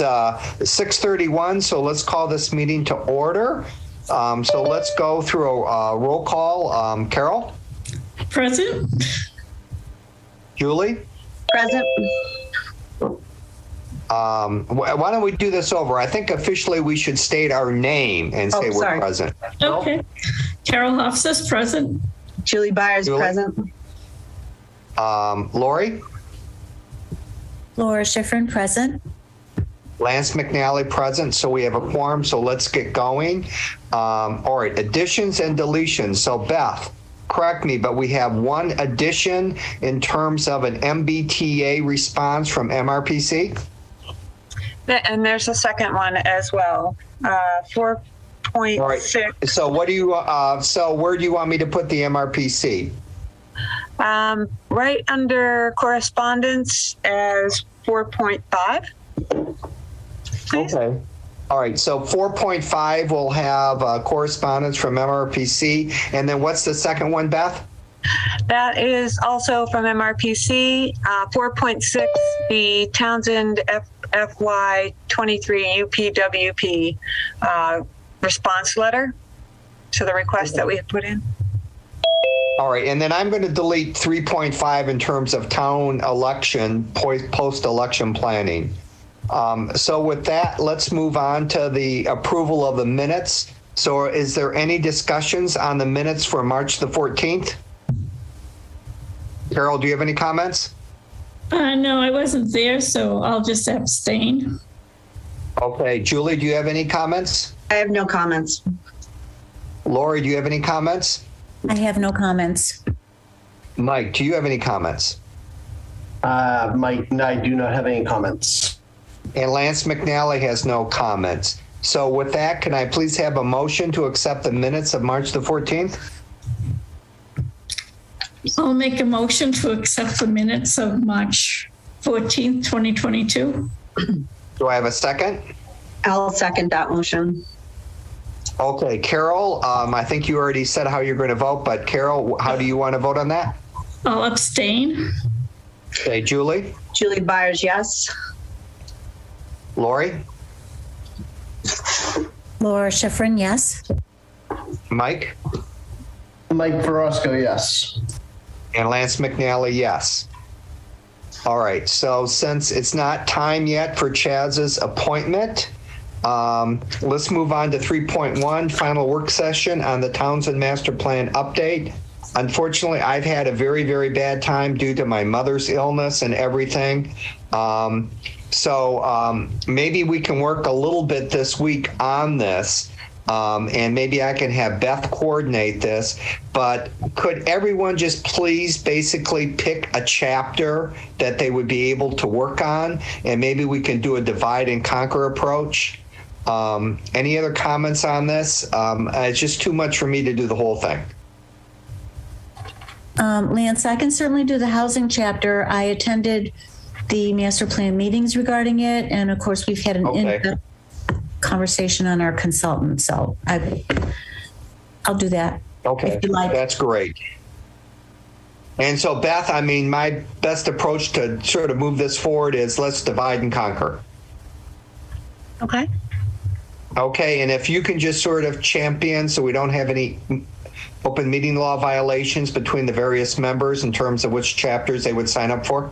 It's 6:31, so let's call this meeting to order. So let's go through a roll call. Carol? Present. Julie? Present. Why don't we do this over? I think officially we should state our name and say we're present. Okay. Carol Hofstas, present. Julie Byers, present. Lori? Laura Schifrin, present. Lance McNally, present. So we have a quorum, so let's get going. All right, additions and deletions. So Beth, correct me, but we have one addition in terms of an Mbta response from MRPC? And there's a second one as well, 4.6. All right. So what do you? So where do you want me to put the MRPC? Right under correspondence as 4.5. Okay. All right. So 4.5 will have correspondence from MRPC, and then what's the second one, Beth? That is also from MRPC. 4.6, the Townsend FY 23 UPWP response letter to the request that we have put in. All right, and then I'm going to delete 3.5 in terms of town election, post-election planning. So with that, let's move on to the approval of the minutes. So is there any discussions on the minutes for March the 14th? Carol, do you have any comments? No, I wasn't there, so I'll just abstain. Okay, Julie, do you have any comments? I have no comments. Lori, do you have any comments? I have no comments. Mike, do you have any comments? Mike, I do not have any comments. And Lance McNally has no comments. So with that, can I please have a motion to accept the minutes of March the 14th? I'll make a motion to accept the minutes of March 14th, 2022. Do I have a second? I'll second that motion. Okay, Carol, I think you already said how you're going to vote, but Carol, how do you want to vote on that? I'll abstain. Okay, Julie? Julie Byers, yes. Lori? Laura Schifrin, yes. Mike? Mike Verosco, yes. And Lance McNally, yes. All right, so since it's not time yet for Chaz's appointment, let's move on to 3.1, final work session on the Townsend Master Plan update. Unfortunately, I've had a very, very bad time due to my mother's illness and everything. So maybe we can work a little bit this week on this. And maybe I can have Beth coordinate this, but could everyone just please basically pick a chapter that they would be able to work on, and maybe we can do a divide and conquer approach? Any other comments on this? It's just too much for me to do the whole thing. Lance, I can certainly do the housing chapter. I attended the master plan meetings regarding it, and of course we've had an in-depth conversation on our consultant, so I'll do that. Okay, if you like. That's great. And so Beth, I mean, my best approach to sort of move this forward is let's divide and conquer. Okay. Okay, and if you can just sort of champion so we don't have any open meeting law violations between the various members in terms of which chapters they would sign up for?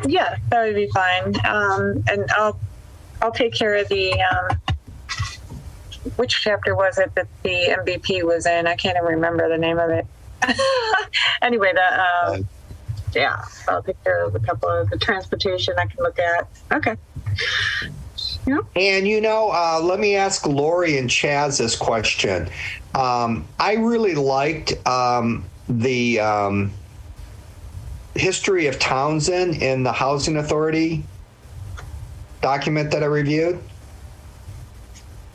Yeah, that would be fine. And I'll take care of the, which chapter was it that the MVP was in? I can't even remember the name of it. Anyway, yeah, I'll take care of a couple of the transportation I can look at. Okay. Yeah. And, let me ask Lori and Chaz this question. I really liked the history of Townsend in the Housing Authority document that I reviewed.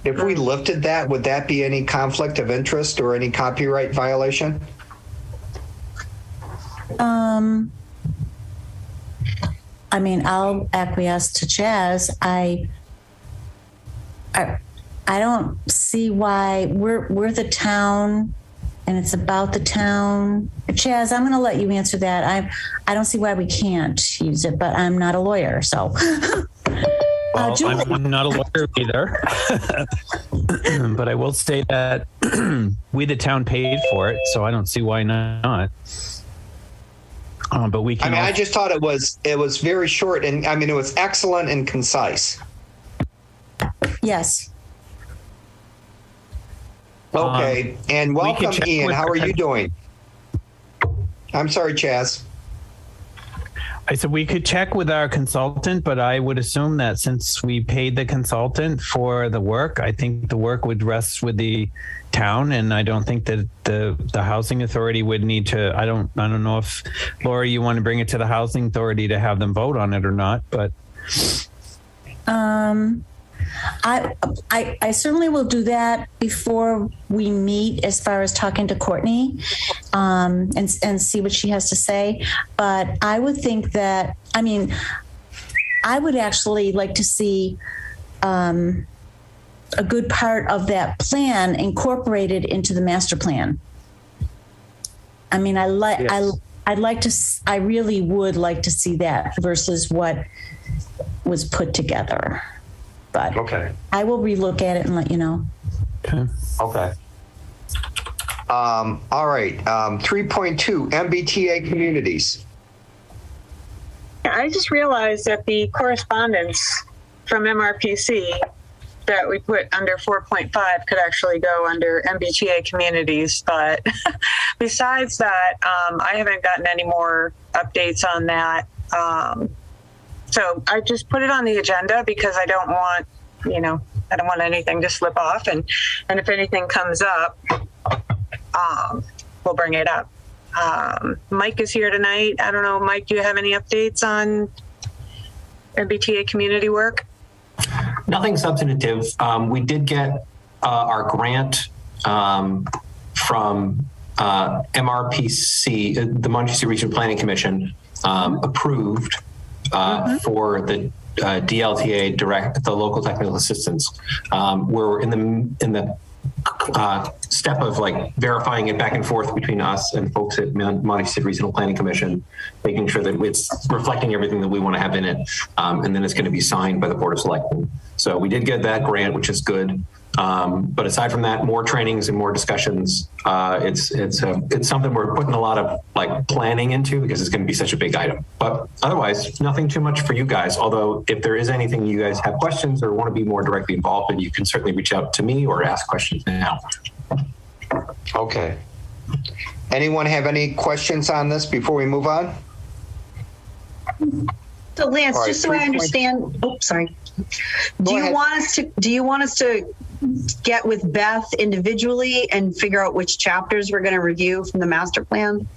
If we lifted that, would that be any conflict of interest or any copyright violation? I mean, I'll acquiesce to Chaz. I don't see why we're the town and it's about the town. Chaz, I'm going to let you answer that. I don't see why we can't use it, but I'm not a lawyer, so. Well, Julie. I'm not a lawyer either, but I will say that we, the town, paid for it, so I don't see why not. But we can. I mean, I just thought it was very short, and I mean, it was excellent and concise. Yes. Okay, and we can welcome, check Ian. with How are the- you doing? I'm sorry, Chaz. I said we could check with our consultant, but I would assume that since we paid the consultant for the work, I think the work would rest with the town, and I don't think that the housing authority would need to. I don't know if, Laura, you want to bring it to the housing authority to have them vote on it or not, but I certainly will do that before we meet, as far as talking to Courtney, and see what she has to say. But I would think that, I mean, I would actually like to see a good part of that plan incorporated into the master plan. I mean, I really would like to see that versus what was put together. But Okay. I will relook at it and let you know. Okay. All right. 3.2 MBTA communities. I just realized that the correspondence from MRPC that we put under 4.5 could actually go under MBTA communities. But besides that, I haven't gotten any more updates on that. So I just put it on the agenda because I don't want, I don't want anything to slip off. And if anything comes up, we'll bring it up. Mike is here tonight. I don't know, Mike, do you have any updates on MBTA community work? Nothing substantive. We did get our grant from MRPC, the Montecito Regional Planning Commission, approved for the DLTA the local technical assistance. We're in the step of like verifying it back and forth between us and folks at Montecito Regional Planning Commission, making sure that it's reflecting everything that we want to have in it, and then it's going to be signed by the Board of Selectmen. So we did get that grant, which is good. But aside from that, more trainings and more discussions. It's something we're putting a lot of like planning into because it's going to be such a big item. But otherwise, nothing too much for you guys. Although if there is anything you guys have questions or want to be more directly involved in, you can certainly reach out to me or ask questions now. Okay. Anyone have any questions on this before we move on? So Lance, All right, just so I understand, sorry. Do you want us to get with Beth individually and figure out which chapters we're going to review from the master plan?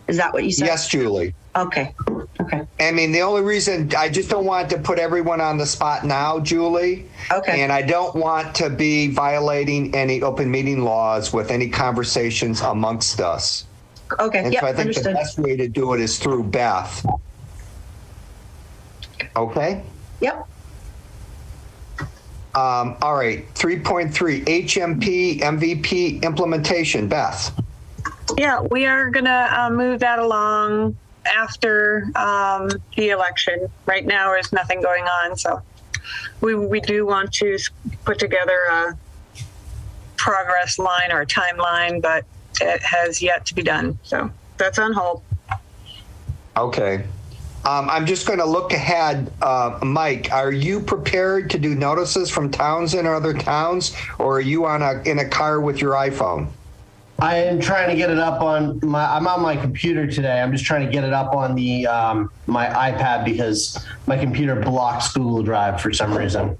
Is that what you said? Yes, Julie. Okay. I mean, the only reason I just don't want to put everyone on the spot now, Julie. Okay. And I don't want to be violating any open meeting laws with any conversations amongst us. Okay. And Yep, so I think understood. the best way to do it is through Beth. Okay? Yep. All right. 3.3 HMP MVP implementation. Beth. Yeah, we are going to move that along after the election. Right now, there's nothing going on, so we do want to put together a progress line or a timeline, but it has yet to be done. So that's on hold. Okay. I'm just going to look ahead. Mike, are you prepared to do notices from Townsend or other towns, or are you in a car with your iPhone? I am trying to get it up on I'm on my computer today. I'm just trying to get it up on the my iPad because my computer blocks Google Drive for some reason.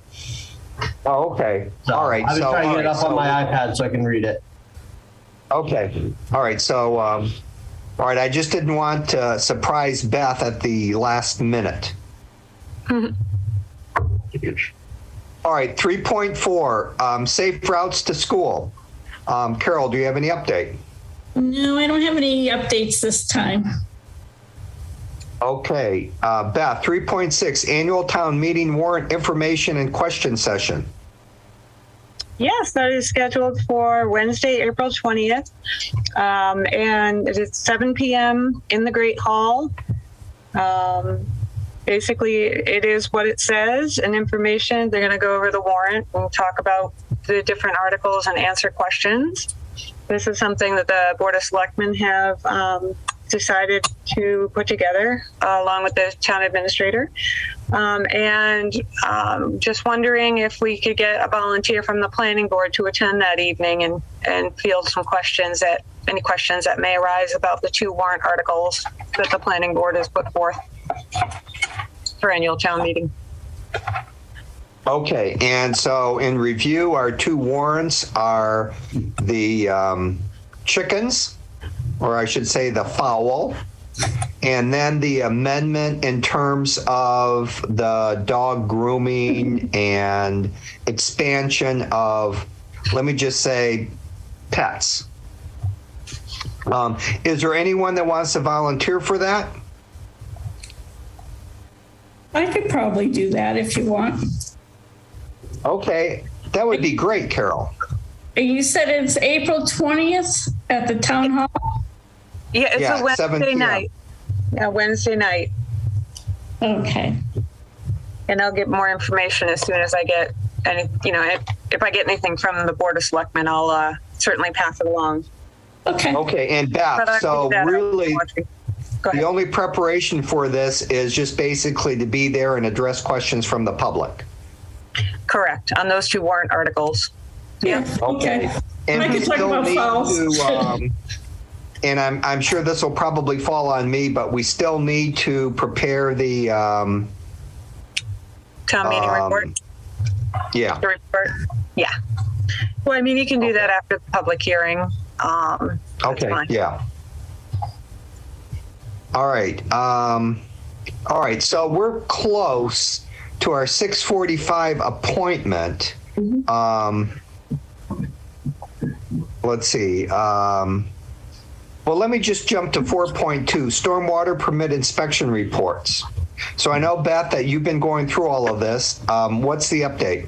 Oh, okay. So all right. I'm just trying to get it up on my iPad so I can read it. Okay. All right. So, all right. I just didn't want to surprise Beth at the last minute. All right. 3.4, safe routes to school. Carol, do you have any update? No, I don't have any updates this time. Okay. Beth, 3.6, annual town meeting warrant information and question session. Yes, that is scheduled for Wednesday, April 20th. And it is 7 p.m. in the Great Hall. basically it is what it says and information. They're going to go over the warrant and talk about the different articles and answer questions. This is something that the Board of Selectmen have decided to put together along with the town administrator. Just wondering if we could get a volunteer from the planning board to attend that evening and field some questions any questions that may arise about the 2 warrant articles that the planning board has put forth for annual town meeting. Okay, and so in review, our 2 warrants are the chickens, or I should say the fowl, and then the amendment in terms of the dog grooming and expansion of, let me just say, pets. Is there anyone that wants to volunteer for that? I could probably do that if you want. Okay, that would be great, Carol. You said it's April 20th at the town hall? Yeah, it's a Wednesday 7 p.m. night. Yeah, Wednesday night. Okay. And I'll get more information as soon as I get any, if I get anything from the Board of Selectmen, I'll certainly pass it along. Okay. Okay, and Beth, so really the only preparation for this is just basically to be there and address questions from the public. Correct, on those 2 warrant articles. Yeah. Okay. And I we can talk still about need fowls. to, and I'm sure this will probably fall on me, but we still need to prepare the town meeting report. Yeah. The report. Yeah. Well, I mean, you can do that after the public hearing. Okay. Fine. Yeah. All right. All right. So we're close to our 6:45 appointment. Let's see. Well, let me just jump to 4.2, stormwater permit inspection reports. So I know, Beth, that you've been going through all of this. What's the update?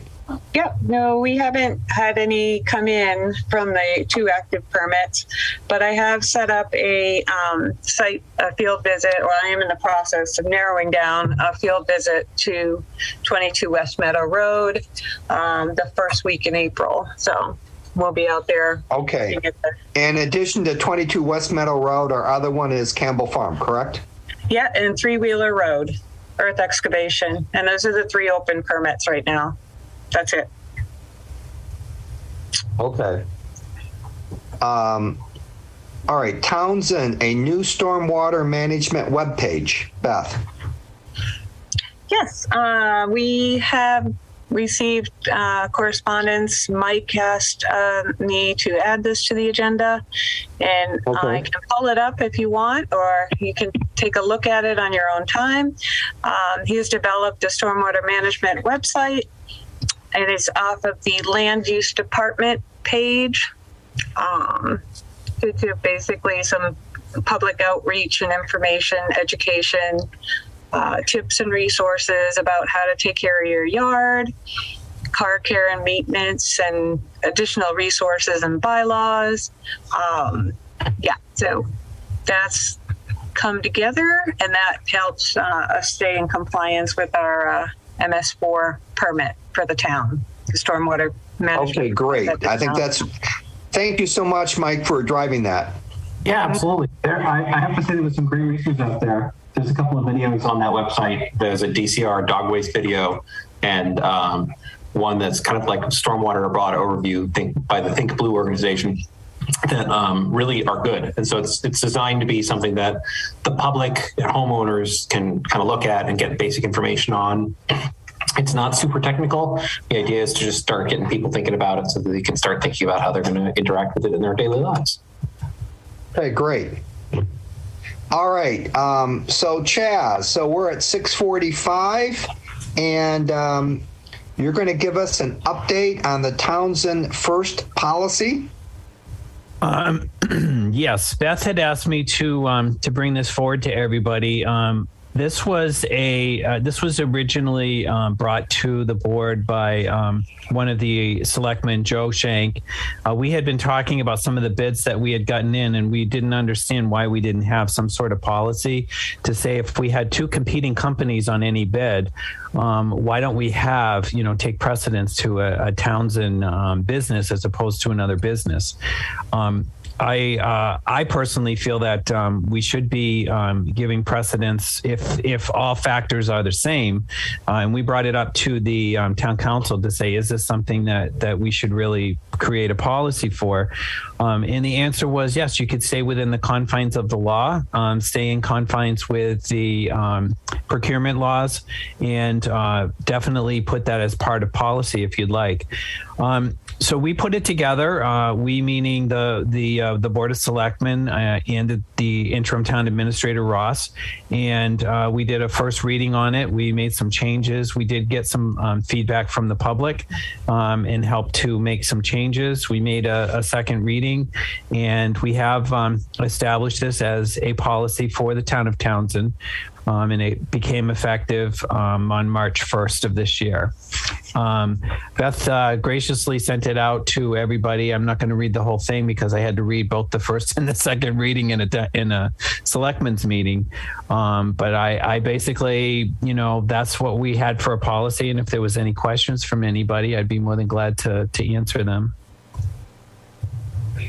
Yep. No, we haven't had any come in from the 2 active permits, but I have set up a field visit, or I am in the process of narrowing down a field visit to 22 West Meadow Road the first week in April. So we'll be out there. Okay. In addition to 22 West Meadow Road, our other one is Campbell Farm, correct? Yeah, and 3 Wheeler Road, earth excavation. And those are the 3 open permits right now. That's it. Okay. All right, Townsend, a new stormwater management webpage. Beth. Yes, we have received correspondence. Mike asked me to add this to the agenda, and I can pull it up if you want, or you can take a look at it on your own time. He has developed a stormwater management website. It is off of the land use department page to basically some public outreach and information, education, tips and resources about how to take care of your yard, car care and maintenance, and additional resources and bylaws. So that's come together, and that helps us stay in compliance with our MS4 permit for the town, the stormwater management. Okay, great. I think thank you so much, Mike, for driving that. Yeah, absolutely. I have to say there was some great research out there. There's a couple of videos on that website. There's a DCR dog waste video, and one that's kind of like stormwater, a broad overview by the Think Blue organization that really are good. And so it's designed to be something that the public and homeowners can kind of look at and get basic information on. It's not super technical. The idea is to just start getting people thinking about it so that they can start thinking about how they're going to interact with it in their daily lives. Okay, great. All right. So Chaz, so we're at 6:45, and you're going to give us an update on the Townsend First policy. Yes, Beth had asked me to bring this forward to everybody. This was originally brought to the board by one of the selectmen, Joe Shank. We had been talking about some of the bids that we had gotten in, and we didn't understand why we didn't have some sort of policy to say if we had two competing companies on any bid, why don't we have, take precedence to a Townsend business as opposed to another business. I personally feel that we should be giving precedence if all factors are the same. And we brought it up to the town council to say, is this something that we should really create a policy for? And the answer was yes, you could stay within the confines of the law, stay in confines with the procurement laws, and definitely put that as part of policy if you'd like. So we put it together, we meaning the Board of Selectmen and the interim town administrator, Ross, and we did a first reading on it. We made some changes. We did get some feedback from the public and helped to make some changes. We made a second reading, and we have established this as a policy for the town of Townsend. And it became effective on March 1st of this year. Beth graciously sent it out to everybody. I'm not going to read the whole thing because I had to read both the first and the second reading in a selectmen's meeting. But I basically, that's what we had for a policy. And if there was any questions from anybody, I'd be more than glad to answer them.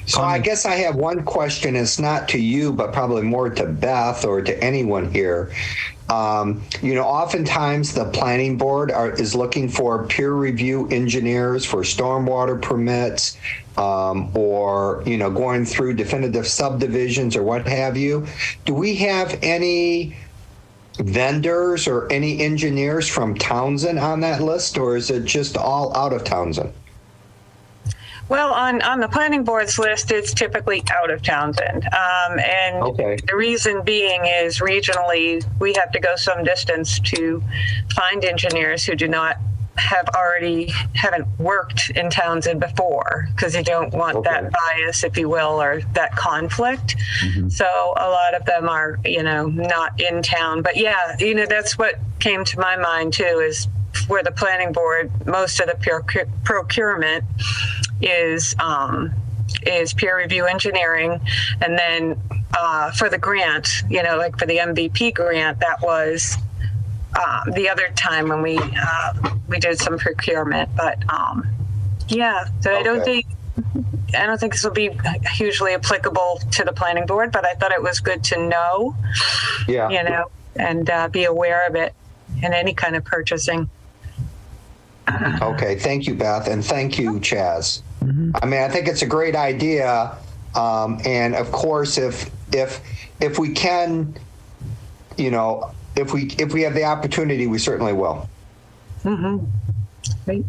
So I guess I have one question. It's not to you, but probably more to Beth or to anyone here. Oftentimes the planning board is looking for peer review engineers for stormwater permits or, going through definitive subdivisions or what have you. Do we have any vendors or any engineers from Townsend on that list, or is it just all out of Townsend? Well, on the planning board's list, it's typically out of Townsend. And okay. The reason being is regionally, we have to go some distance to find engineers who haven't worked in Townsend before, because you don't want that bias, if you will, or that conflict. Mm-hmm. So a lot of them are, not in town. But yeah, that's what came to my mind too, is where the planning board, most of the procurement is peer review engineering. And then for the grant, like for the MVP grant, that was the other time when we did some procurement. But so I don't think this will be hugely applicable to the planning board, but I thought it was good to know, and be aware of it in any kind of purchasing. Okay, thank you, Beth, and thank you, Chaz. Mm-hmm. I mean, I think it's a great idea, and of course, if we can, if we have the opportunity, we certainly will. Mm-hmm. Great.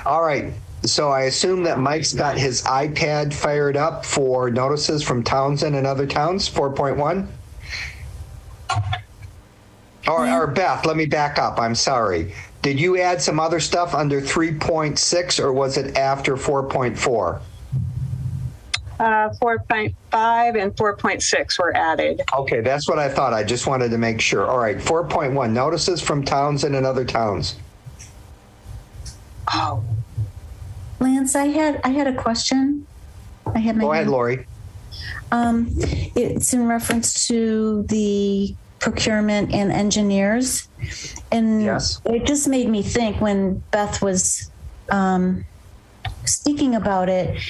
All right. So I assume that Mike's got his iPad fired up for notices from Townsend and other towns. 4.1. Or Beth, let me back up. I'm sorry. Did you add some other stuff under 3.6, or was it after 4.4? 4.5 and 4.6 were added. Okay, that's what I thought. I just wanted to make sure. All right, 4.1, notices from Townsend and other towns. Oh, Lance, I had a question. Go ahead, Lori. It's in reference to the procurement and engineers. And yes. It just made me think when Beth was speaking about it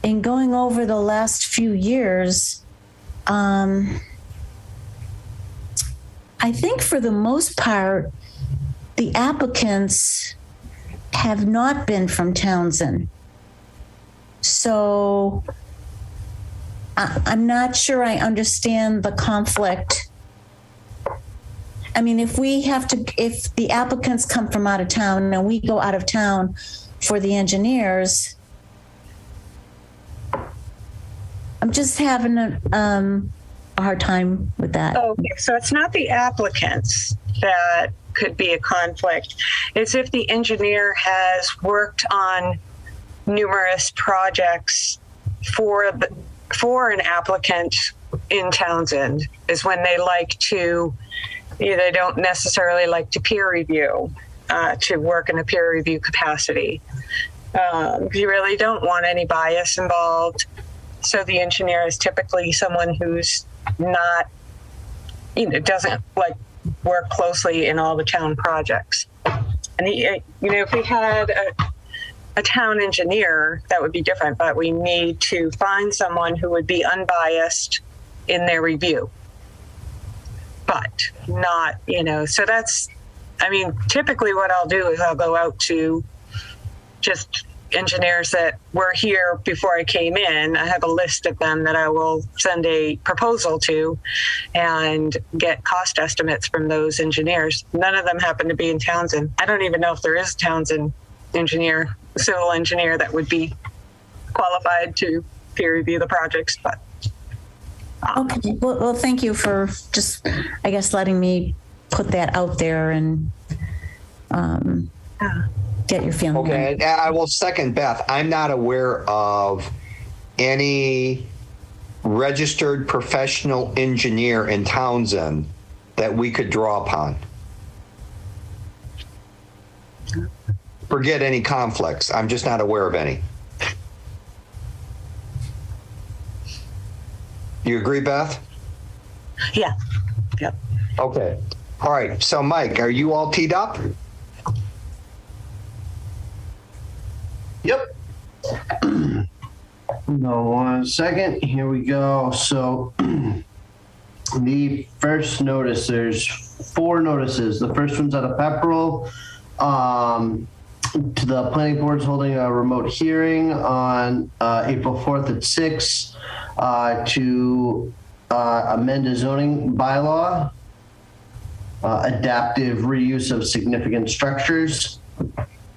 and going over the last few years, I think for the most part, the applicants have not been from Townsend. So I'm not sure I understand the conflict. I mean, if the applicants come from out of town and we go out of town for the engineers, I'm just having a hard time with that. Okay, so it's not the applicants that could be a conflict. It's if the engineer has worked on numerous projects for an applicant in Townsend is when they like to, they don't necessarily like to peer review, to work in a peer review capacity. You really don't want any bias involved. So the engineer is typically someone who's not, doesn't like work closely in all the town projects. And if we had a town engineer, that would be different, but we need to find someone who would be unbiased in their review. But not, so that's, typically what I'll do is I'll go out to just engineers that were here before I came in. I have a list of them that I will send a proposal to and get cost estimates from those engineers. None of them happen to be in Townsend. I don't even know if there is a Townsend engineer, civil engineer that would be qualified to peer review the projects, but. Okay, well, thank you for just, I guess, letting me put that out there and get your feeling. Okay, I will second Beth. I'm not aware of any registered professional engineer in Townsend that we could draw upon. Forget any conflicts. I'm just not aware of any. You agree, Beth? Yeah. Yep. Okay. All right. So, Mike, are you all teed up? Yep. No, 1 second. Here we go. So the first notice, there's 4 notices. The first one's out of Pepperell. To the planning board's holding a remote hearing on April 4th at 6 to amend a zoning bylaw, adaptive reuse of significant structures.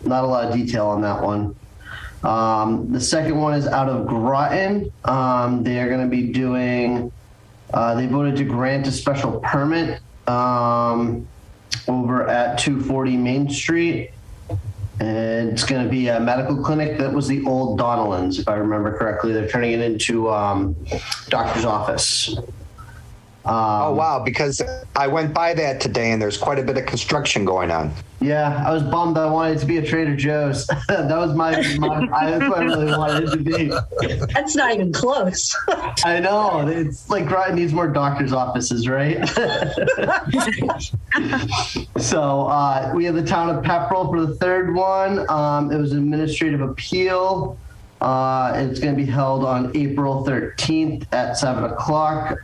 Not a lot of detail on that one. The second one is out of Groton. They are going to be doing, they voted to grant a special permit over at 240 Main Street. And it's going to be a medical clinic. That was the old Donnellan's, if I remember correctly. They're turning it into doctor's office. Oh, wow, because I went by that today and there's quite a bit of construction going on. Yeah, I was bummed. I wanted it to be a Trader Joe's. That was that's what I really wanted it to be. That's not even close. I know. It's like Groton needs more doctor's offices, right? So we have the town of Pepperell for the third one. It was an administrative appeal. It's going to be held on April 13th at 7 o'clock.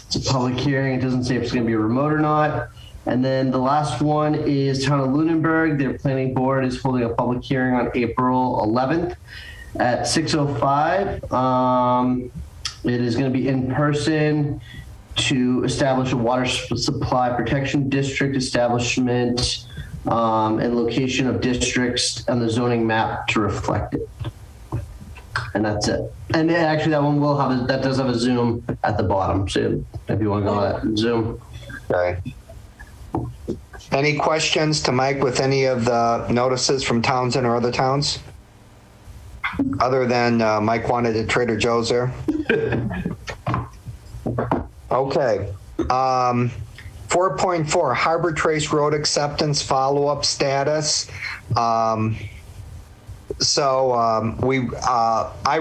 It's a public hearing. It doesn't say if it's going to be remote or not. And then the last one is town of Lunenburg. Their planning board is holding a public hearing on April 11th at 6:05. It is going to be in person to establish a water supply protection district establishment and location of districts on the zoning map to reflect it. And that's it. And actually that one will have, that does have a Zoom at the bottom. So if you want to go to that Zoom. Okay. Any questions to Mike with any of the notices from Townsend or other towns? Other than Mike wanted a Trader Joe's there? Okay. 4.4, Harbor Trace Road acceptance follow-up status. I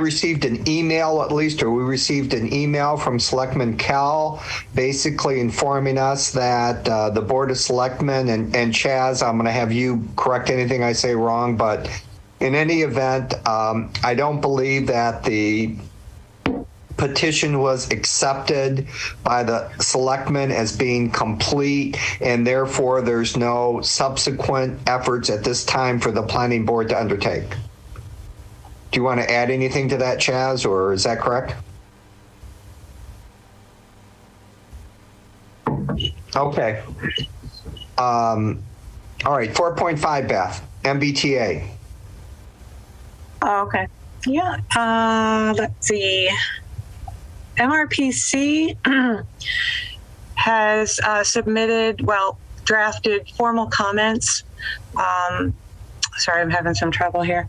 received an email, at least, or we received an email from Selectman Kell, basically informing us that the Board of Selectmen and Chaz, I'm going to have you correct anything I say wrong, but in any event, I don't believe that the petition was accepted by the selectmen as being complete, and therefore there's no subsequent efforts at this time for the planning board to undertake. Do you want to add anything to that, Chaz, or is that correct? Okay. All right, 4.5, Beth, MBTA. Oh, okay. Yeah. Let's see. MRPC has drafted formal comments. Sorry, I'm having some trouble here.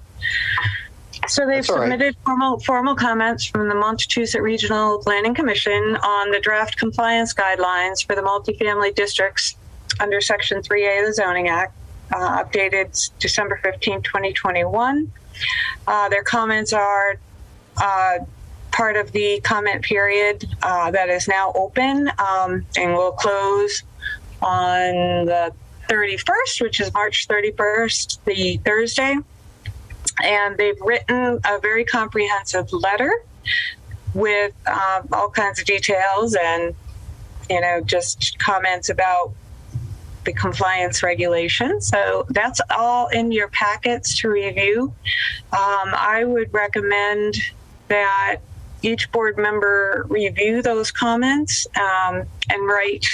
So they've submitted formal comments from the Montechusett Regional Planning Commission on the draft compliance guidelines for the multifamily districts under Section 3A of the Zoning Act, updated December 15, 2021. Their comments are part of the comment period that is now open and will close on the 31st, which is March 31st, the Thursday. And they've written a very comprehensive letter with all kinds of details and, just comments about the compliance regulations. So that's all in your packets to review. I would recommend that each board member review those comments and write,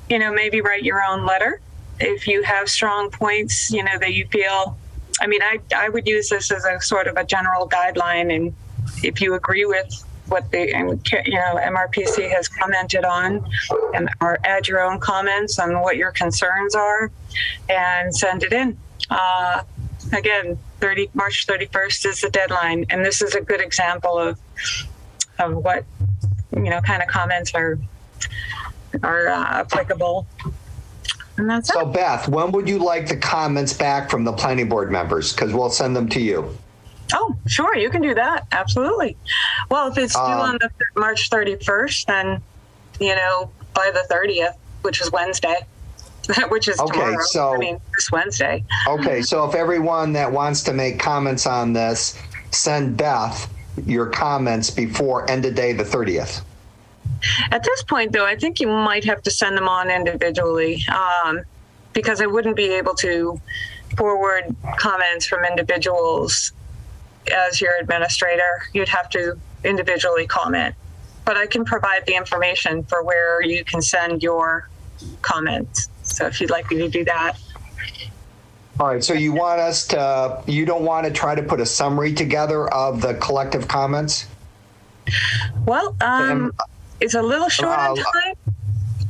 maybe write your own letter. If you have strong points, that you feel, I would use this as a sort of a general guideline. And if you agree with what the MRPC has commented on, or add your own comments on what your concerns are and send it in. Again, March 31st is the deadline. And this is a good example of what, kind of comments are applicable. And that's so it. Beth, when would you like the comments back from the planning board members? Because we'll send them to you. Oh, sure. You can do that. Absolutely. Well, if it's due on the March 31st, then, by the 30th, which is Wednesday, which is tomorrow. This Wednesday. Okay. So if everyone that wants to make comments on this, send Beth your comments before end of day, the 30th. At this point, though, I think you might have to send them on individually because I wouldn't be able to forward comments from individuals as your administrator. You'd have to individually comment, but I can provide the information for where you can send your comments. So if you'd like me to do that. All right. So you want us to, you don't want to try to put a summary together of the collective comments? Well, it's a little short on time,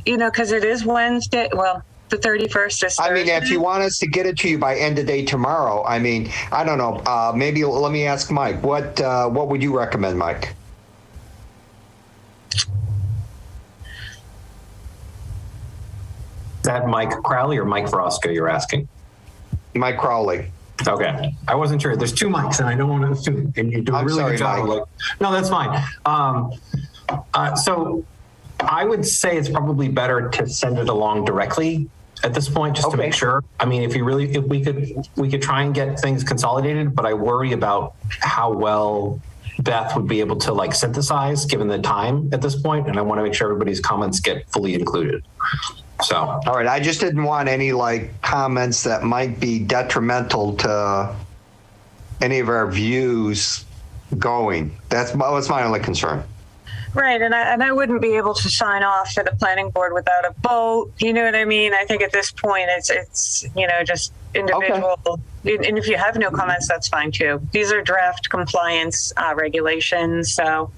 because it is Wednesday. Well, the 31st is Thursday. If you want us to get it to you by end of day tomorrow, I don't know. Maybe let me ask Mike. What would you recommend, Mike? Is that Mike Crowley or Mike Frosco you're asking? Mike Crowley. Okay. I wasn't sure. There's two mics and I don't want to assume. And you do a really good job. No, that's fine. So I would say it's probably better to send it along directly at this point, just to make sure. If we could try and get things consolidated, but I worry about how well Beth would be able to synthesize given the time at this point, and I want to make sure everybody's comments get fully included. So, all right. I just didn't want any comments that might be detrimental to any of our views going. That was my only concern. Right, and I wouldn't be able to sign off for the planning board without a vote. You know what I mean? I think at this point it's just individual. Okay. And if you have no comments, that's fine too. These are draft compliance regulations, so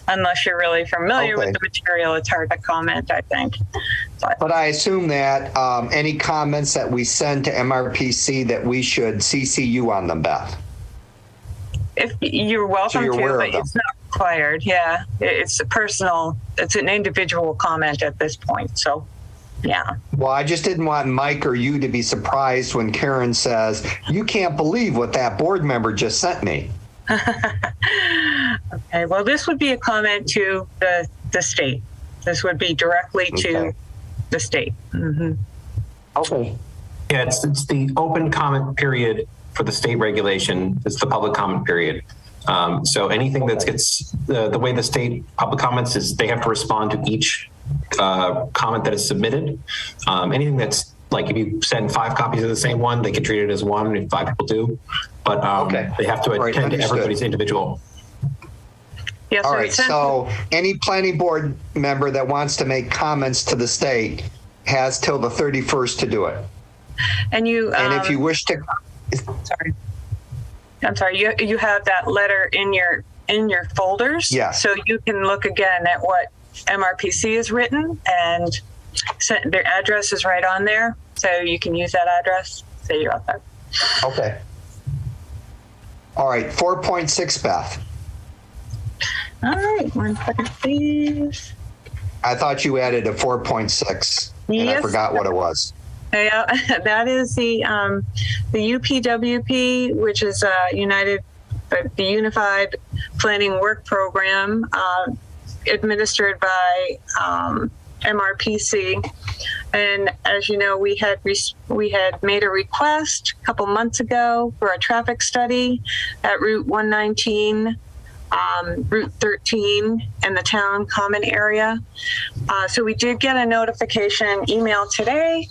unless you're really familiar with the material, it's hard to comment, I think. But I assume that any comments that we send to MRPC that we should CC you on them, Beth. If you're welcome to, but it's not required. Yeah, it's an individual comment at this point. So, yeah. Well, I just didn't want Mike or you to be surprised when Karen says, "You can't believe what that board member just sent me." Okay. Well, this would be a comment to the state. This would be directly to the state. Mm-hmm. Okay. Yeah, it's the open comment period for the state regulation. It's the public comment period. So anything that gets the way the state public comments is they have to respond to each comment that is submitted. Anything that's if you send 5 copies of the same one, they can treat it as one if 5 people do, but they have to attend to everybody's individual. Yeah, all right. So any planning board member that wants to make comments to the state has till the 31st to do it. And if you wish to. I'm sorry. You have that letter in your folders. Yeah. So you can look again at what MRPC has written, and their address is right on there. So you can use that address. Say you're out there. Okay. All right, 4.6, Beth. All right, 1 second, please. I thought you added a 4.6, and I Yes. forgot what it was. Yeah, that is the UPWP, which is the Unified Planning Work Program, administered by MRPC. And as you know, we had made a request a couple months ago for a traffic study at Route 119, Route 13, and the town common area. So we did get a notification email today.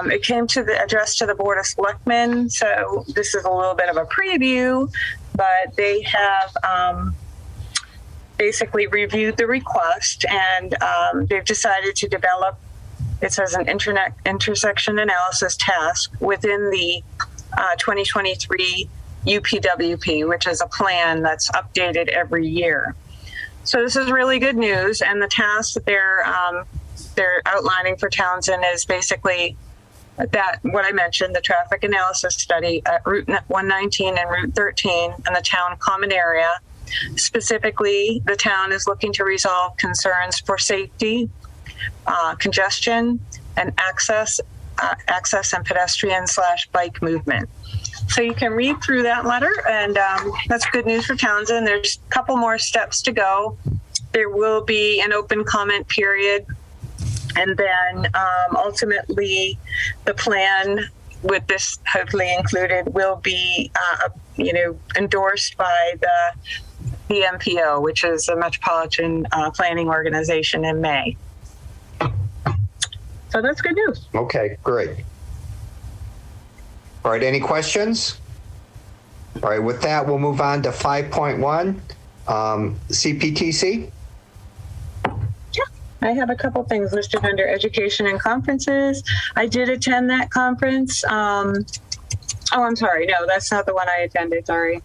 It came to the address to the Board of Selectmen. So this is a little bit of a preview, but they have basically reviewed the request, and they've decided to develop, it says, an intersection analysis task within the 2023 UPWP, which is a plan that's updated every year. So this is really good news, and the task that they're outlining for Townsend is basically that, what I mentioned, the traffic analysis study at Route 119 and Route 13 and the town common area. Specifically, the town is looking to resolve concerns for safety, congestion, and access and pedestrian/bike movement. So you can read through that letter, and that's good news for Townsend. There's a couple more steps to go. There will be an open comment period, and then ultimately the plan, with this hopefully included, will be endorsed by the MPO, which is the Metropolitan Planning Organization, in May. So that's good news. Okay, great. All right, any questions? All right, with that, we'll move on to 5.1, CPTC. I have a couple things listed under education and conferences. I did attend that conference. I'm sorry. No, that's not the one I attended. Sorry.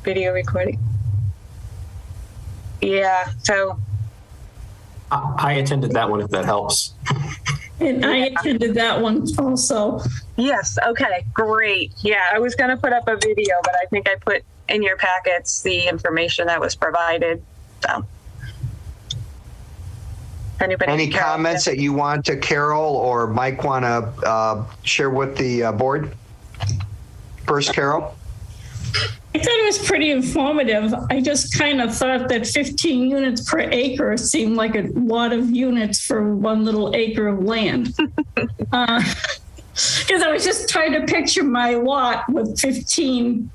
Video recording. Yeah, so. I attended that one, if that helps. And I attended that one also. Yes. Okay. Great. Yeah, I was going to put up a video, but I think I put in your packets the information that was provided. So. Any comments that you want to Carol or Mike want to share with the board? First, Carol. I thought it was pretty informative. I just kind of thought that 15 units per acre seemed like a lot of units for one little acre of land. Because I was just trying to picture my lot with 15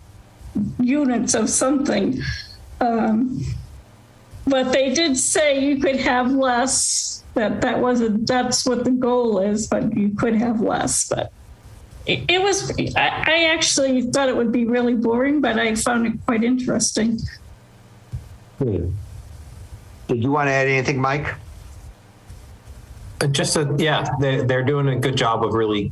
units of something. But they did say you could have less. That's what the goal is, but you could have less. But it was. I actually thought it would be really boring, but I found it quite interesting. Did you want to add anything, Mike? They're doing a good job of really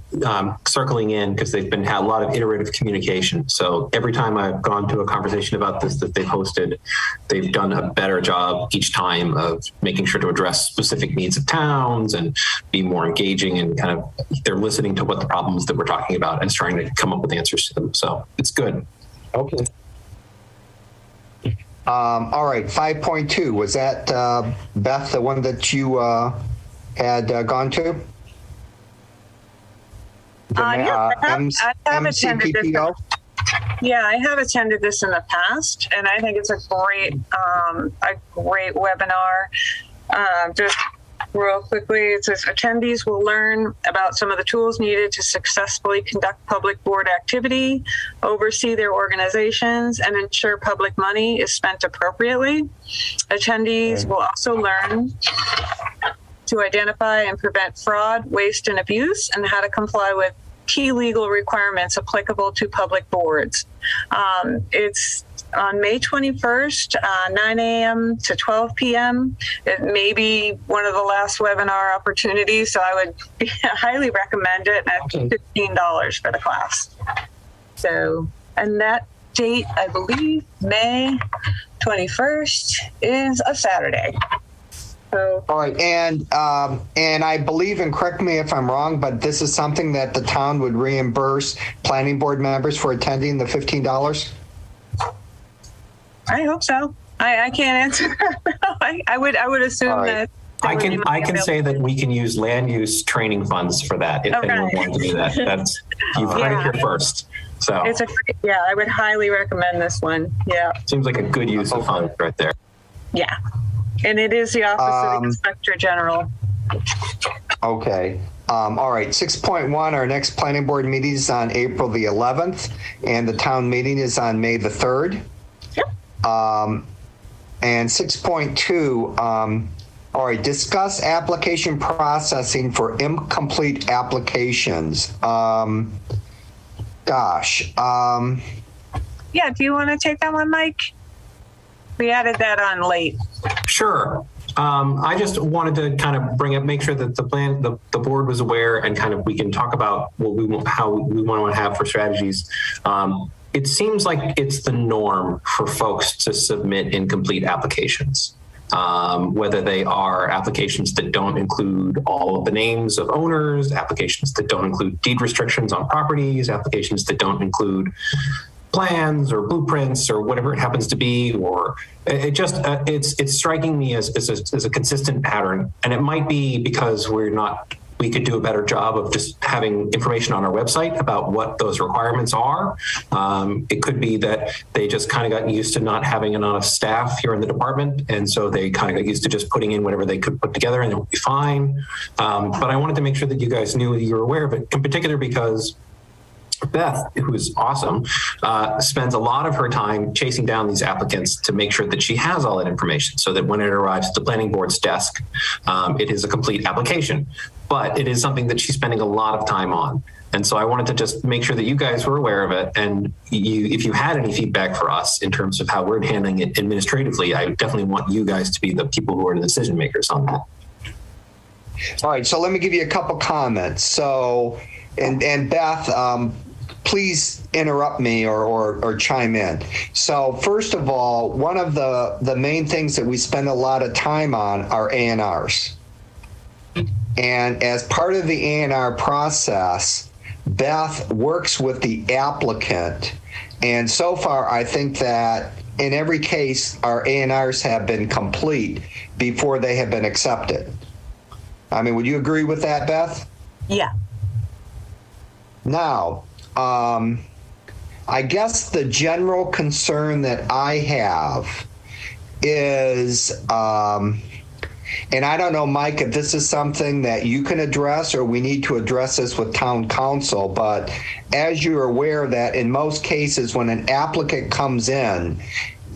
circling in, because they've had a lot of iterative communication. So every time I've gone to a conversation about this that they've hosted, they've done a better job each time of making sure to address specific needs of towns and be more engaging, and kind of they're listening to what the problems that we're talking about and trying to come up with answers to them. So it's good. Okay. All right, 5.2, was that Beth, the one that you had gone to? I have attended this. MCPPO? Yeah, I have attended this in the past, and I think it's a great webinar. Just real quickly, it says attendees will learn about some of the tools needed to successfully conduct public board activity, oversee their organizations, and ensure public money is spent appropriately. Attendees will also learn to identify and prevent fraud, waste, and abuse, and how to comply with key legal requirements applicable to public boards. It's on May 21st, 9 a.m. to 12 p.m. It may be one of the last webinar opportunities, so I would highly recommend it. And it's $15 for the class. So, and that date, I believe, May 21st is a Saturday. So, all right, and I believe, and correct me if I'm wrong, but this is something that the town would reimburse planning board members for attending, the $15. I hope so. I can't answer. I would assume right. that. I can say that we can use land use training funds for that if anyone wants to do that. That's you've heard it here first. So It's I would highly recommend this one. Yeah. Seems like a good use of funds right there. Yeah. And it is the Office of the Inspector General. Okay. All right. 6.1, our next planning board meeting is on April the 11th, and the town meeting is on May the 3rd. Yep. And 6.2, all right, discuss application processing for incomplete applications. Yeah, do you want to take that one, Mike? We added that on late. Sure. I just wanted to kind of make sure that the board was aware, and kind of we can talk about how we want to have for strategies. It seems like it's the norm for folks to submit incomplete applications, whether they are applications that don't include all of the names of owners, applications that don't include deed restrictions on properties, applications that don't include plans or blueprints or whatever it happens to be, or it's striking me as a consistent pattern. And it might be because we could do a better job of just having information on our website about what those requirements are. It could be that they just kind of got used to not having enough staff here in the department, and so they kind of got used to just putting in whatever they could put together and it would be fine. But I wanted to make sure that you guys knew you were aware of it, in particular because Beth, who's awesome, spends a lot of her time chasing down these applicants to make sure that she has all that information so that when it arrives at the planning board's desk, it is a complete application. But it is something that she's spending a lot of time on. And so I wanted to just make sure that you guys were aware of it. And if you had any feedback for us in terms of how we're handling it administratively, I definitely want you guys to be the people who are the decision makers on that. All right, so let me give you a couple comments. So, and Beth, please interrupt me or chime in. So first of all, one of the main things that we spend a lot of time on are A&Rs. And as part of the A&R process, Beth works with the applicant. And so far, I think that in every case, our A&Rs have been complete before they have been accepted. I mean, would you agree with that, Beth? Yeah. Now, I guess the general concern that I have is, and I don't know, Mike, if this is something that you can address or we need to address this with town council, but as you're aware that in most cases when an applicant comes in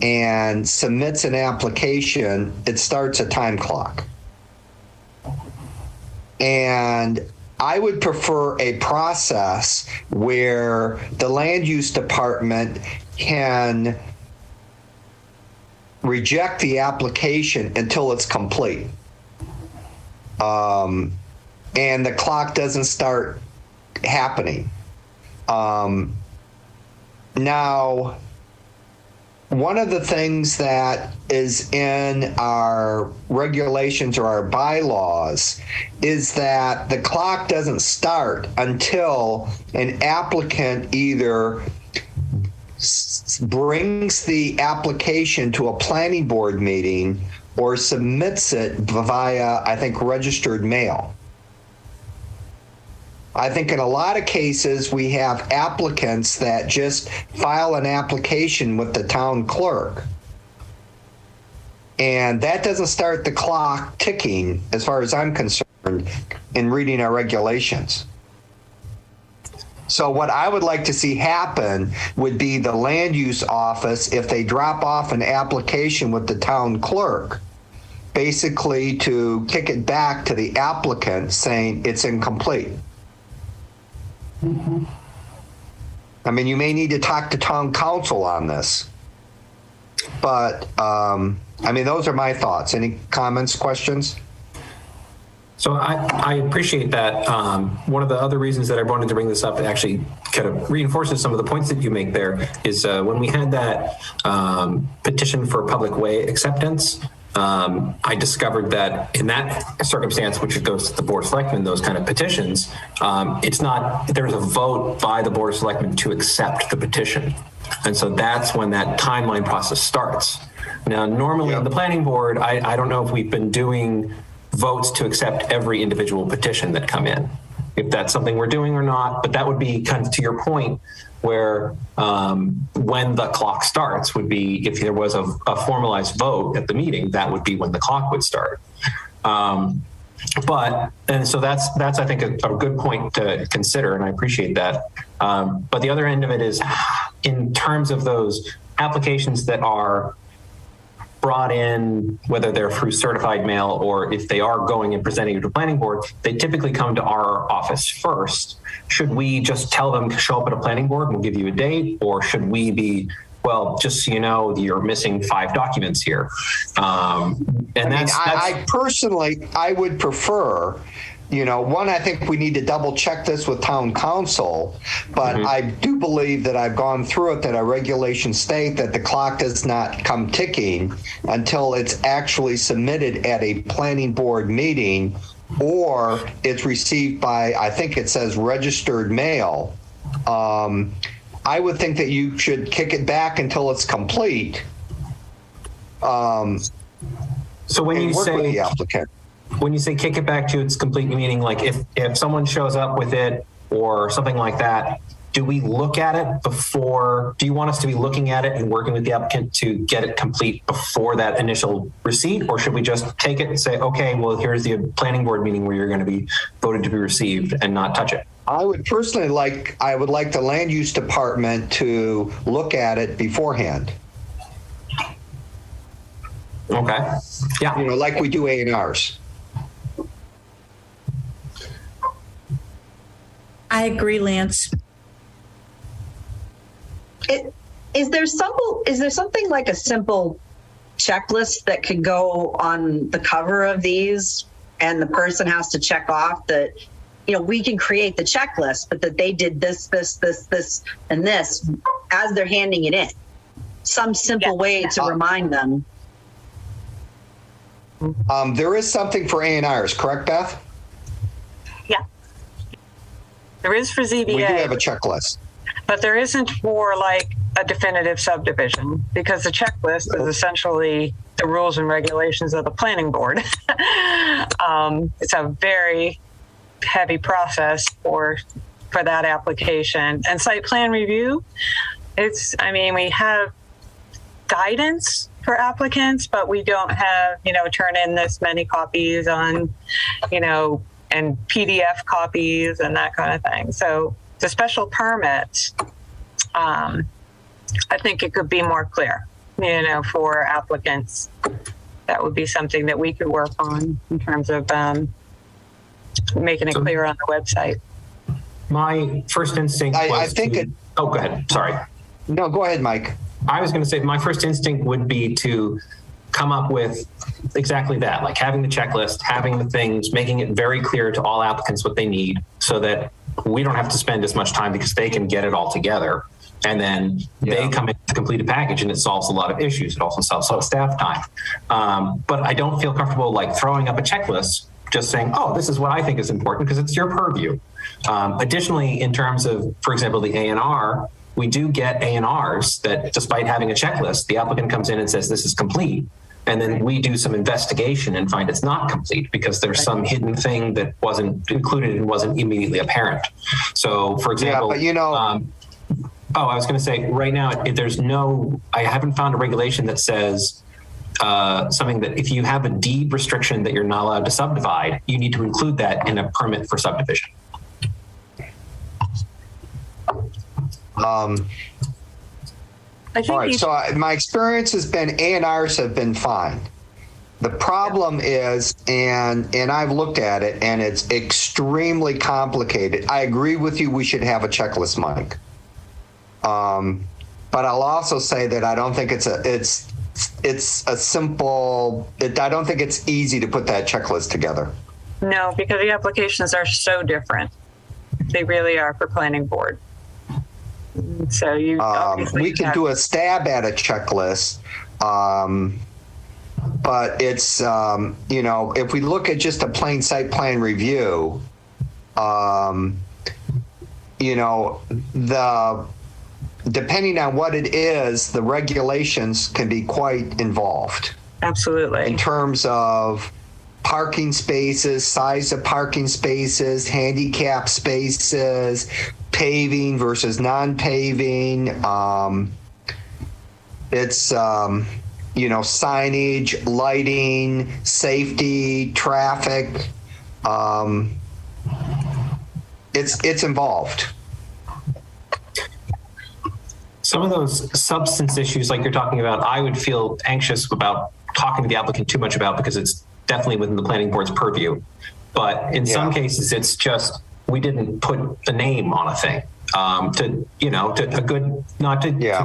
and submits an application, it starts a time clock. And I would prefer a process where the land use department can reject the application until it's complete. And the clock doesn't start happening. Now, one of the things that is in our regulations or our bylaws is that the clock doesn't start until an applicant either brings the application to a planning board meeting or submits it via, I think, registered mail. I think in a lot of cases, we have applicants that just file an application with the town clerk. And that doesn't start the clock ticking, as far as I'm concerned, in reading our regulations. So what I would like to see happen would be the land use office, if they drop off an application with the town clerk, basically to kick it back to the applicant saying it's incomplete. Mm-hmm. I mean, you may need to talk to town council on this, but I mean, those are my thoughts. Any comments, questions? So I appreciate that. One of the other reasons that I wanted to bring this up, it actually kind of reinforces some of the points that you make there, is when we had that petition for public way acceptance I discovered that in that circumstance, which goes to the Board of Selectmen, those kind of petitions, it's not, there's a vote by the Board of Selectmen to accept the petition. And so that's when that timeline process starts. Now, normally in the planning board, I don't know if we've been doing votes to accept every individual petition that come in, if that's something we're doing or not, but that would be kind of to your point, where when the clock starts would be, if there was a formalized vote at the meeting, that would be when the clock would start. And so that's I think a good point to consider, and I appreciate that. But the other end of it is, in terms of those applications that are brought in, whether they're through certified mail or if they are going and presenting to the planning board, they typically come to our office first. Should we just tell them to show up at a planning board and we'll give you a date? Or should we be, well, just so you know, you're missing 5 documents here? I personally, I would prefer, one, I think we need to double check this with town council, but I do believe that I've gone through it, that our regulations state that the clock does not come ticking until it's actually submitted at a planning board meeting, or it's received by, I think it says registered mail. I would think that you should kick it back until it's complete. So when you say with the applicant. When you say kick it back to its complete, meaning like if someone shows up with it or something like that, do we look at it before? Do you want us to be looking at it and working with the applicant to get it complete before that initial receipt? Or should we just take it and say, okay, well, here's the planning board meeting where you're going to be voted to be received, and not touch it? I would personally like the land use department to look at it beforehand. Okay. Yeah. Like we do A&Rs. I agree, Lance. Is there something like a simple checklist that could go on the cover of these, and the person has to check off that, we can create the checklist, but that they did this, and this as they're handing it in? Some simple way to remind them. There is something for A&Rs, correct, Beth? Yeah. There is for ZBA. We do have a checklist. But there isn't for like a definitive subdivision, because the checklist is essentially the rules and regulations of the planning board. It's a very heavy process for that application. And site plan review, we have guidance for applicants, but we don't have, turn in this many copies on, and PDF copies and that kind of thing. So the special permits, I think it could be more clear, for applicants. That would be something that we could work on in terms of making it clear on the website. My first instinct was oh, go ahead. Sorry. No, go ahead, Mike. I was going to say my first instinct would be to come up with exactly that, like having the checklist, having the things, making it very clear to all applicants what they need, so that we don't have to spend as much time, because they can get it all together. And then they come in with a completed package, and it solves a lot of issues. It also solves a lot of staff time. But I don't feel comfortable like throwing up a checklist, just saying, oh, this is what I think is important, because it's your purview. Additionally, in terms of, for example, the A&R, we do get A&Rs that, despite having a checklist, the applicant comes in and says this is complete. And then we do some investigation and find it's not complete, because there's some hidden thing that wasn't included and wasn't immediately apparent. So, for example, I was going to say right now, I haven't found a regulation that says something that if you have a deed restriction that you're not allowed to subdivide, you need to include that in a permit for subdivision. So my experience has been A&Rs have been fine. The problem is, and I've looked at it, and it's extremely complicated. I agree with you. We should have a checklist, Mike. But I'll also say that I don't think it's a simple. I don't think it's easy to put that checklist together. No, because the applications are so different. They really are for planning board. So we can do a stab at a checklist. but it's, if we look at just a plain site plan review, depending on what it is, the regulations can be quite involved. Absolutely. In terms of parking spaces, size of parking spaces, handicap spaces, paving versus non-paving. It's, signage, lighting, safety, traffic. It's involved. Some of those substance issues, like you're talking about, I would feel anxious about talking to the applicant too much about, because it's definitely within the planning board's purview. But in some cases, it's just, we didn't put a name on a thing. To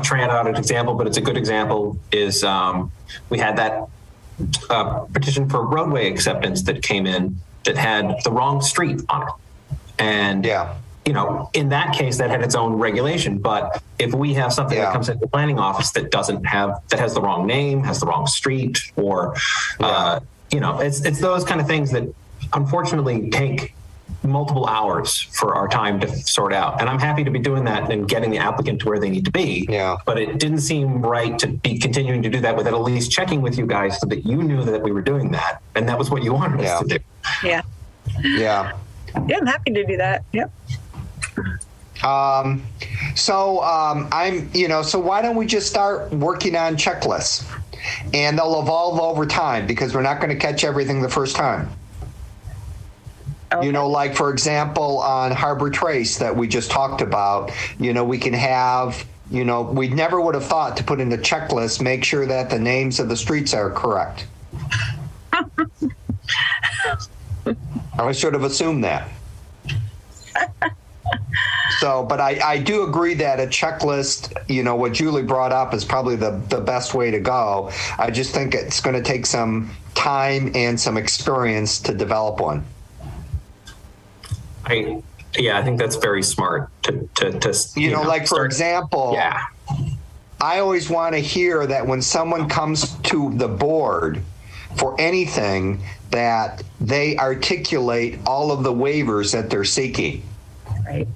try out an example, but it's a good example is we had that petition for roadway acceptance that came in that had the wrong street on it. And in that case, that had its own regulation. But if we have something that comes into the planning office that has the wrong name, has the wrong street, or it's those kind of things that unfortunately take multiple hours for our time to sort out. And I'm happy to be doing that and getting the applicant to where they need to be. Yeah. But it didn't seem right to be continuing to do that without at least checking with you guys so that you knew that we were doing that. And that was what you wanted us to do. Yeah. Yeah. Yeah, I'm happy to do that. Yep. So why don't we just start working on checklists, and they'll evolve over time, because we're not going to catch everything the first time. Okay. Like for example, on Harbor Trace that we just talked about, we can have, we never would have thought to put in the checklist, make sure that the names of the streets are correct. I should have assumed that. So, but I do agree that a checklist, what Julie brought up is probably the best way to go. I just think it's going to take some time and some experience to develop one. I think that's very smart to for example, I always want to hear that when someone comes to the board for anything, that they articulate all of the waivers that they're seeking. Right.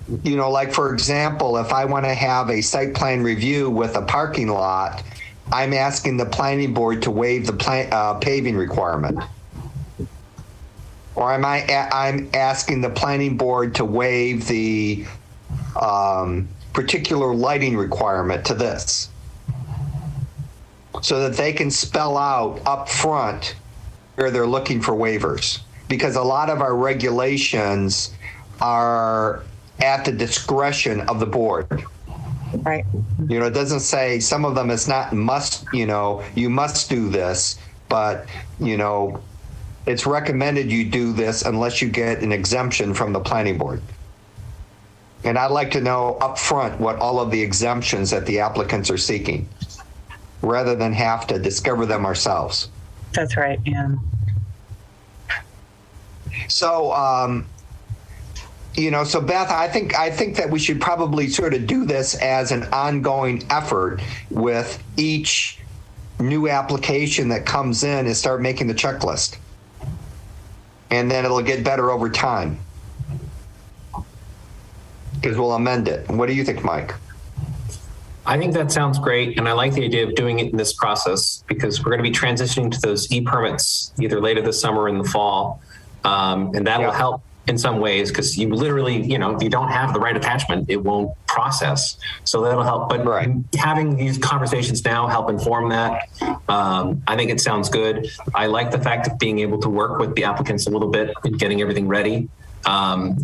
Like for example, if I want to have a site plan review with a parking lot, I'm asking the planning board to waive the paving requirement. Or I'm asking the planning board to waive the particular lighting requirement to this, so that they can spell out up front where they're looking for waivers. Because a lot of our regulations are at the discretion of the board. Right. It doesn't say, some of them it's not must, you must do this, but, it's recommended you do this unless you get an exemption from the planning board. And I'd like to know up front what all of the exemptions that the applicants are seeking, rather than have to discover them ourselves. That's right, yeah. So, so Beth, I think that we should probably sort of do this as an ongoing effort with each new application that comes in, and start making the checklist. And then it'll get better over time, because we'll amend it. What do you think, Mike? I think that sounds great. And I like the idea of doing it in this process, because we're going to be transitioning to those e-permits either later this summer or in the fall. And that will help in some ways, because you literally, if you don't have the right attachment, it won't process. So that'll help. But having these conversations now help inform that. I think it sounds good. I like the fact of being able to work with the applicants a little bit in getting everything ready.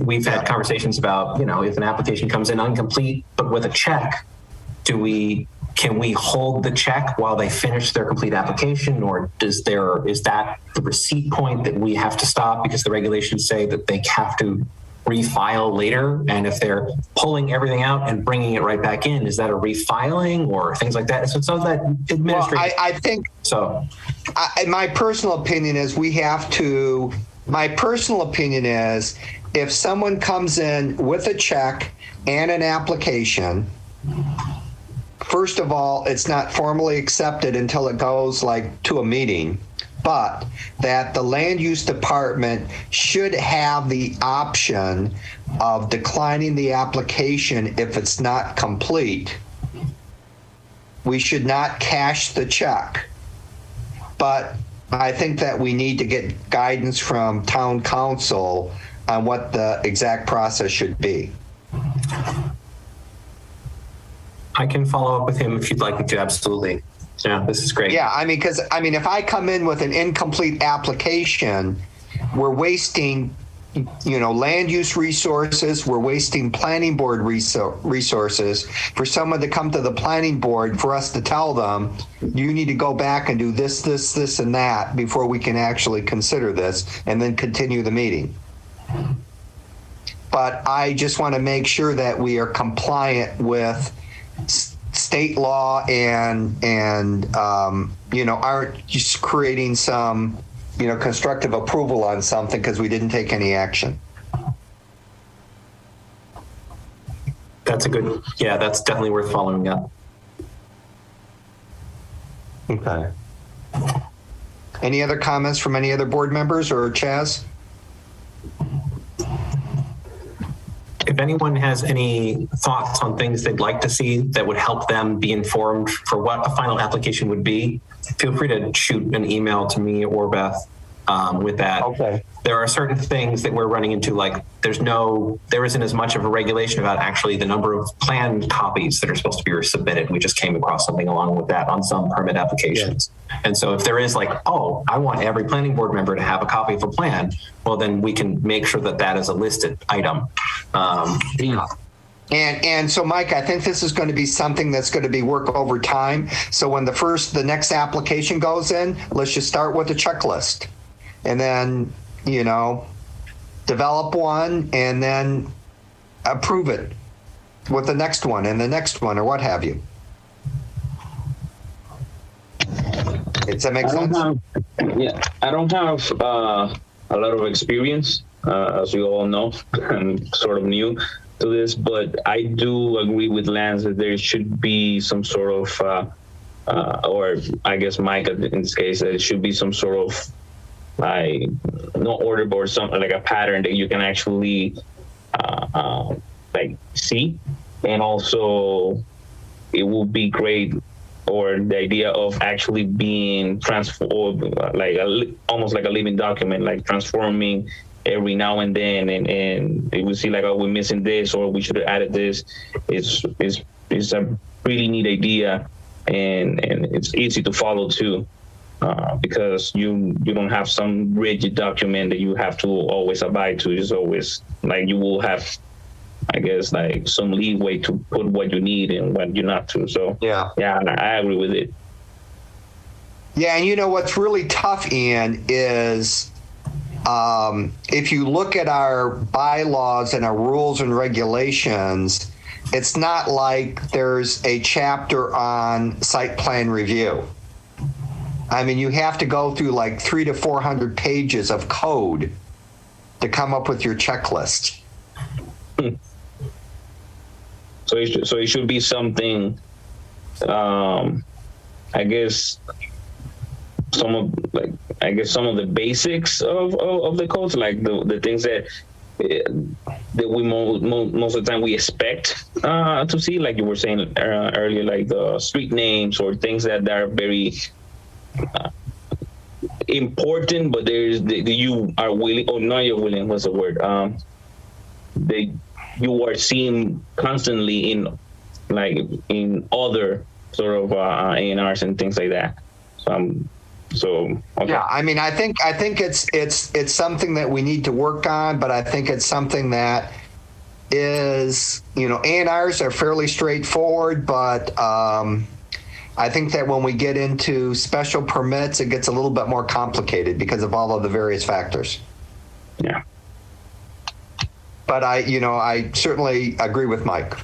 We've had conversations about, if an application comes in incomplete, but with a check, can we hold the check while they finish their complete application, or is that the receipt point that we have to stop because the regulations say that they have to refile later? And if they're pulling everything out and bringing it right back in, is that a refiling or things like that? So some of that administrative. Well, I think so. My personal opinion is if someone comes in with a check and an application first of all, it's not formally accepted until it goes like to a meeting, but that the land use department should have the option of declining the application if it's not complete. We should not cash the check. But I think that we need to get guidance from town council on what the exact process should be. I can follow up with him if you'd like me to. Absolutely. Yeah, this is great. Yeah, I mean, because if I come in with an incomplete application, we're wasting, land use resources. We're wasting planning board resources for someone to come to the planning board for us to tell them, you need to go back and do this, this, this, and that before we can actually consider this and then continue the meeting. But I just want to make sure that we are compliant with state law and aren't just creating some constructive approval on something because we didn't take any action. That's that's definitely worth following up. Okay. Any other comments from any other board members or Chaz? If anyone has any thoughts on things they'd like to see that would help them be informed for what a final application would be, feel free to shoot an email to me or Beth with that. Okay. There are certain things that we're running into, like there isn't as much of a regulation about actually the number of planned copies that are supposed to be submitted. We just came across something along with that on some permit applications. Yeah. And so if there is I want every planning board member to have a copy of a plan, well, then we can make sure that that is a listed item. And so, Mike, I think this is going to be something that's going to be work over time. So when the next application goes in, let's just start with a checklist and then, develop one and then approve it with the next one and the next one or what have you. Does that make sense? I don't have a lot of experience, as you all know. I'm sort of new to this, but I do agree with Lance that there should be some sort of, or I guess Mike in this case, there should be some sort of no order board, something like a pattern that you can actually see. And also it will be great, or the idea of actually being transformed, almost like a living document, like transforming every now and then, and it will see we're missing this, or we should have added this. It's a really neat idea, and it's easy to follow too, because you don't have some rigid document that you have to always abide to. It's always you will have, I guess, some leeway to put what you need and what you're not to. So yeah, I agree with it. Yeah, and what's really tough, Ian, is if you look at our bylaws and our rules and regulations, it's not like there's a chapter on site plan review. I mean, you have to go through 300 to 400 pages of code to come up with your checklist. So it should be something, I guess, some of the basics of the codes, like the things that we most of the time we expect to see, like you were saying earlier, like the street names or things that are very important, but you are willing, or not you're willing, what's the word? You are seeing constantly in other sort of A&Rs and things like that. So okay. Yeah, I mean, I think it's something that we need to work on, but I think it's something that is, A&Rs are fairly straightforward, but I think that when we get into special permits, it gets a little bit more complicated because of all of the various factors. Yeah. But I certainly agree with Mike.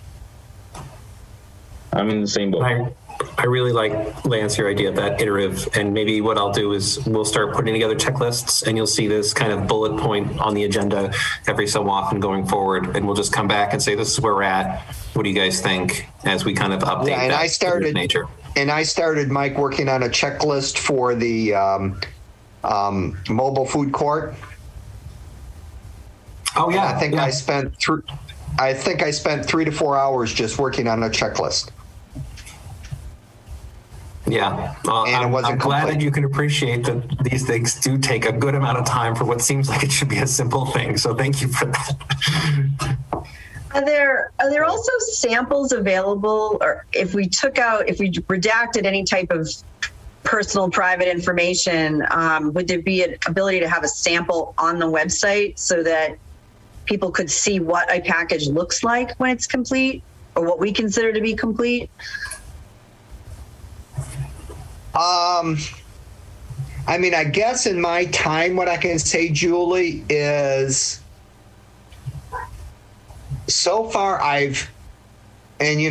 I'm in the same boat. I really like, Lance, your idea of that iterative. And maybe what I'll do is we'll start putting together checklists, and you'll see this kind of bullet point on the agenda every so often going forward. And we'll just come back and say, this is where we're at. What do you guys think, as we kind of update and that I started nature? And I started, Mike, working on a checklist for the mobile food court. Oh yeah, I think I spent 3 to 4 hours just working on a checklist. Yeah, and it wasn't I'm glad complete. that you can appreciate that these things do take a good amount of time for what seems like it should be a simple thing. So thank you for that. Are there also samples available, or if we redacted any type of personal private information, would there be an ability to have a sample on the website so that people could see what a package looks like when it's complete, or what we consider to be complete? I mean, I guess in my time, what I can say, Julie, is so far and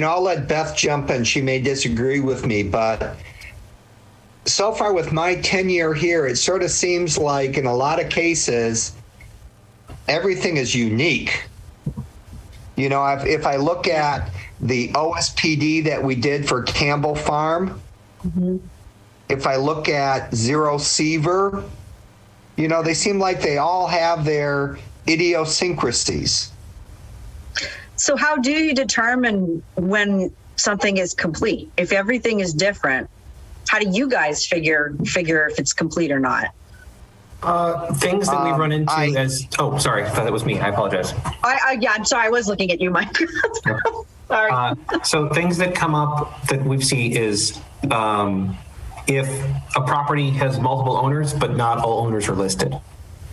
I'll let Beth jump in, she may disagree with me, but so far with my tenure here, it sort of seems like in a lot of cases, everything is unique. If I look at the OSPD that we did for Campbell Farm, if I look at Zero Seaver, they seem like they all have their idiosyncrasies. So how do you determine when something is complete? If everything is different, how do you guys figure if it's complete or not? Things that we run into sorry, I thought that was me. I apologize. I'm sorry. I was looking at you, Mike. Sorry. So things that come up that we see is if a property has multiple owners, but not all owners are listed,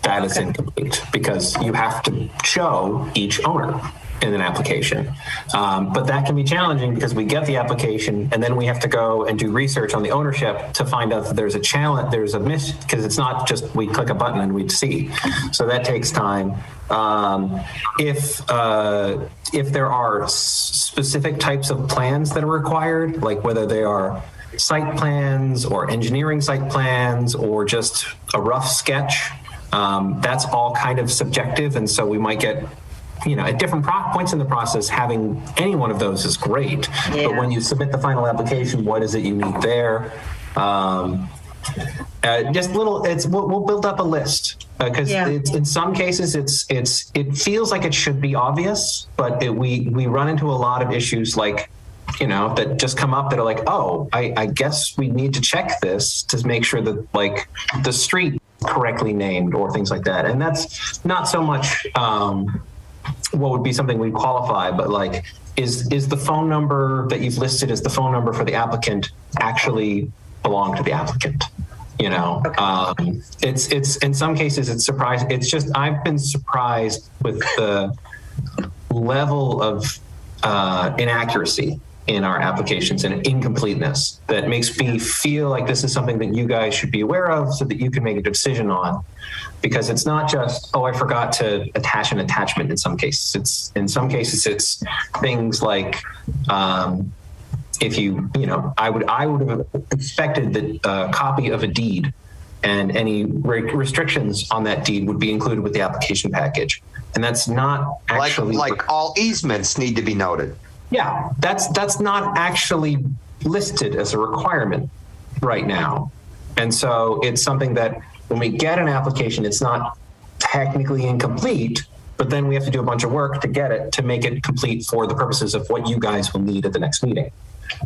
that is incomplete, because you have to show each owner in an application. But that can be challenging because we get the application and then we have to go and do research on the ownership to find out that there's a challenge, there's a miss, because it's not just we click a button and we see. So that takes time. If there are specific types of plans that are required, like whether they are site plans or engineering site plans or just a rough sketch, that's all kind of subjective. And so we might get, at different points in the process, having any one of those is great. Yeah. But when you submit the final application, what is it you need there? We'll build up a list because in some cases it feels like it should be obvious, but we run into a lot of issues like, that just come up that are like, oh, I guess we need to check this to make sure that like the street is correctly named or things like that. And that's not so much what would be something we qualify, but like, is the phone number that you've listed as the phone number for the applicant actually belong to the applicant? It's in some cases it's surprising. It's just, I've been surprised with the level of inaccuracy in our applications and incompleteness that makes me feel like this is something that you guys should be aware of so that you can make a decision on, because it's not just, oh, I forgot to attach an attachment. In some cases it's things like if I would have expected that a copy of a deed and any restrictions on that deed would be included with the application package, and that's not actually like all easements need to be noted. Yeah, that's not actually listed as a requirement right now. And so it's something that when we get an application, it's not technically incomplete, but then we have to do a bunch of work to get it, to make it complete for the purposes of what you guys will need at the next meeting.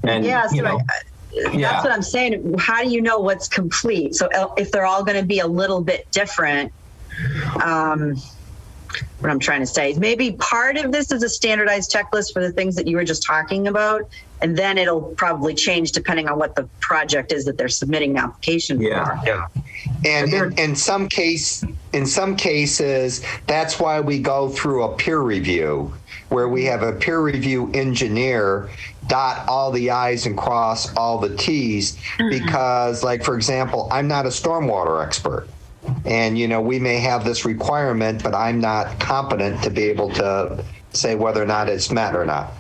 And that's what I'm saying. How do you know what's complete? So if they're all going to be a little bit different, what I'm trying to say is maybe part of this is a standardized checklist for the things that you were just talking about, and then it'll probably change depending on what the project is that they're submitting an application for. Yeah. And in some cases, that's why we go through a peer review, where we have a peer review engineer dot all the I's and cross all the T's, because, like, for example, I'm not a stormwater expert. And, we may have this requirement, but I'm not competent to be able to say whether or not it's met or not.